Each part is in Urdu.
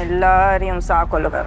എല്ലാരെയും സാക്കൊല്ലുക.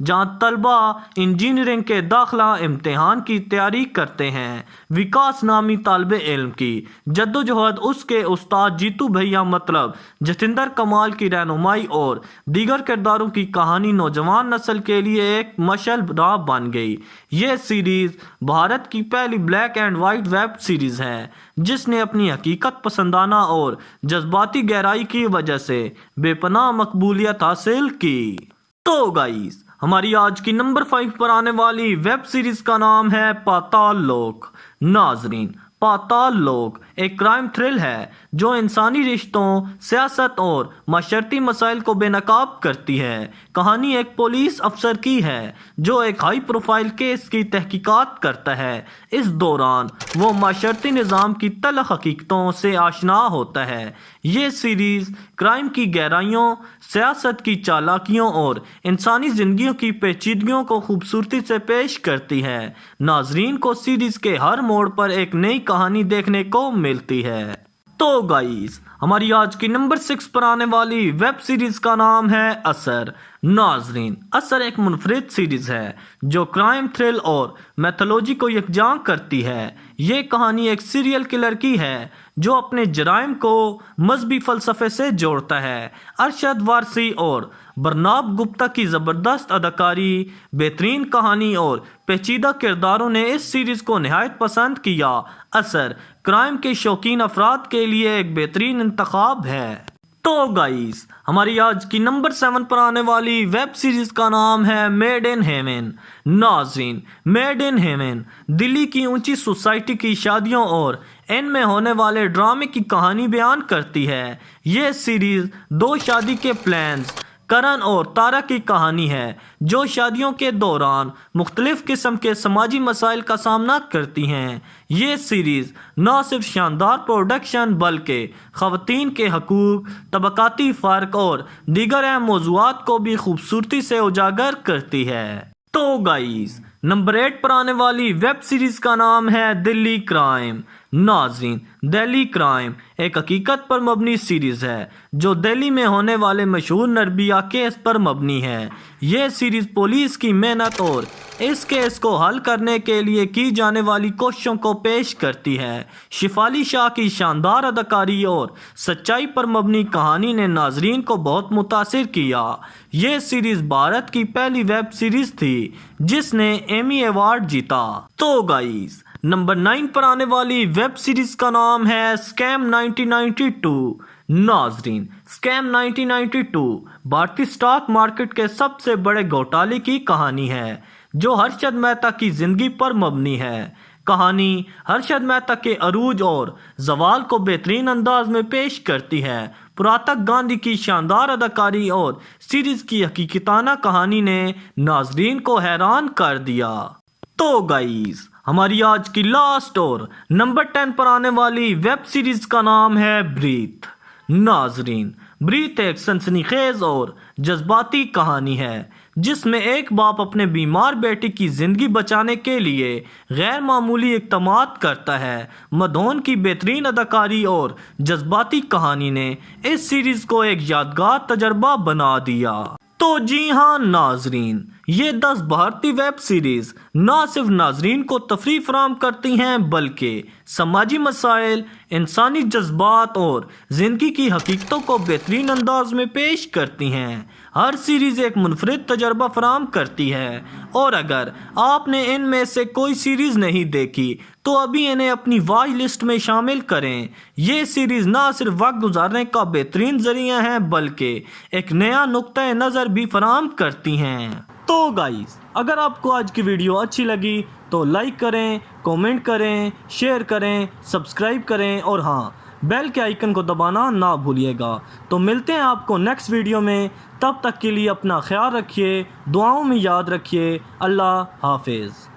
جہاں طلبہ انجینئرنگ کے داخلہ امتحان کی تیاری کرتے ہیں۔ وکاس نامی طالب علم کی جدوجہد اس کے استاد جیتو بھیا مطلب جتندر کمال کی رہنمائی اور دیگر کرداروں کی کہانی نوجوان نسل کے لیے ایک مشعل راہ بن گئی۔ یہ سیریز بھارت کی پہلی black and white web series ہے جس نے اپنی حقیقت پسندانہ اور جذباتی گہرائی کی وجہ سے بے پناہ مقبولیت حاصل کی۔ تو گائز ہماری آج کی نمبر 5 پر آنے والی ویب سیریز کا نام ہے پاتال لوک۔ ناظرین، پاتال لوک ایک کرائم تھرل ہے جو انسانی رشتوں، سیاست اور معاشرتی مسائل کو بے نقاب کرتی ہے۔ کہانی ایک پولیس افسر کی ہے جو ایک ہائی پروفائل کیس کی تحقیقات کرتا ہے۔ اس دوران وہ معاشرتی نظام کی تلخ حقیقتوں سے آشنا ہوتا ہے۔ یہ سیریز کرائم کی گہرائیوں، سیاست کی چالاکیوں اور انسانی زندگیوں کی پیچیدگیوں کو خوبصورتی سے پیش کرتی ہے۔ ناظرین کو سیریز کے ہر موڑ پر ایک نئی کہانی دیکھنے کو ملتی ہے۔ تو گائز ہماری آج کی نمبر 6 پر آنے والی ویب سیریز کا نام ہے اثر۔ ناظرین، اثر ایک منفرد سیریز ہے جو کرائم تھرل اور میتھولوجی کو یکجا کرتی ہے۔ یہ کہانی ایک سیریل کلر کی ہے جو اپنے جرائم کو مذہبی فلسفے سے جوڑتا ہے۔ ارشد وارثی اور برناب گپتا کی زبردست اداکاری، بہترین کہانی اور پیچیدہ کرداروں نے اس سیریز کو نہایت پسند کیا۔ اثر کرائم کے شوقین افراد کے لیے ایک بہترین انتخاب ہے۔ تو گائز ہماری آج کی نمبر 7 پر آنے والی ویب سیریز کا نام ہے میڈ ان ہیون۔ ناظرین، میڈ ان ہیون دلی کی اونچی سوسائٹی کی شادیوں اور ان میں ہونے والے ڈرامے کی کہانی بیان کرتی ہے۔ یہ سیریز 2 شادی کے پلانز کرن اور تارا کی کہانی ہے جو شادیوں کے دوران مختلف قسم کے سماجی مسائل کا سامنا کرتی ہیں۔ یہ سیریز نہ صرف شاندار پروڈکشن بلکہ خواتین کے حقوق، طبقاتی فرق اور دیگر اہم موضوعات کو بھی خوبصورتی سے اجاگر کرتی ہے۔ تو گائز نمبر 8 پر آنے والی ویب سیریز کا نام ہے دلی کرائم۔ ناظرین، دہلی کرائم ایک حقیقت پر مبنی سیریز ہے جو دہلی میں ہونے والے مشہور نربھیا کیس پر مبنی ہے۔ یہ سیریز پولیس کی محنت اور اس کیس کو حل کرنے کے لیے کی جانے والی کوششوں کو پیش کرتی ہے۔ شفالی شاہ کی شاندار اداکاری اور سچائی پر مبنی کہانی نے ناظرین کو بہت متاثر کیا۔ یہ سیریز بھارت کی پہلی ویب سیریز تھی جس نے ایمی ایوارڈ جیتا۔ تو گائز نمبر 9 پر آنے والی ویب سیریز کا نام ہے اسکیم 1992۔ ناظرین، اسکیم 1992 بھارتی اسٹاک مارکیٹ کے سب سے بڑے گھوٹالے کی کہانی ہے جو ہرشد مہتا کی زندگی پر مبنی ہے۔ کہانی ہرشد مہتا کے عروج اور زوال کو بہترین انداز میں پیش کرتی ہے۔ پراتک گاندھی کی شاندار اداکاری اور سیریز کی حقیقتانہ کہانی نے ناظرین کو حیران کر دیا۔ تو گائز ہماری آج کی لاسٹ اور نمبر 10 پر آنے والی ویب سیریز کا نام ہے بریتھ۔ ناظرین، بریتھ ایک سنسنی خیز اور جذباتی کہانی ہے جس میں ایک باپ اپنے بیمار بیٹی کی زندگی بچانے کے لیے غیر معمولی اقدامات کرتا ہے۔ مدھون کی بہترین اداکاری اور جذباتی کہانی نے اس سیریز کو ایک یادگار تجربہ بنا دیا۔ تو جی ہاں ناظرین، یہ 10 بھارتی ویب سیریز نہ صرف ناظرین کو تفریح فراہم کرتی ہیں بلکہ سماجی مسائل، انسانی جذبات اور زندگی کی حقیقتوں کو بہترین انداز میں پیش کرتی ہیں۔ ہر سیریز ایک منفرد تجربہ فراہم کرتی ہے اور اگر آپ نے ان میں سے کوئی سیریز نہیں دیکھی تو ابھی انہیں اپنی واچ لسٹ میں شامل کریں۔ یہ سیریز نہ صرف وقت گزارنے کا بہترین ذریعہ ہیں بلکہ ایک نیا نقطۂ نظر بھی فراہم کرتی ہیں۔ تو گائز اگر آپ کو آج کی ویڈیو اچھی لگی تو لائک کریں، کومنٹ کریں، شیئر کریں، سبسکرائب کریں اور ہاں بیل کے آئیکن کو دبانا نہ بھولیے گا۔ تو ملتے ہیں آپ کو نیکسٹ ویڈیو میں، تب تک کے لیے اپنا خیال رکھیے، دعاؤں میں یاد رکھیے۔ اللہ حافظ۔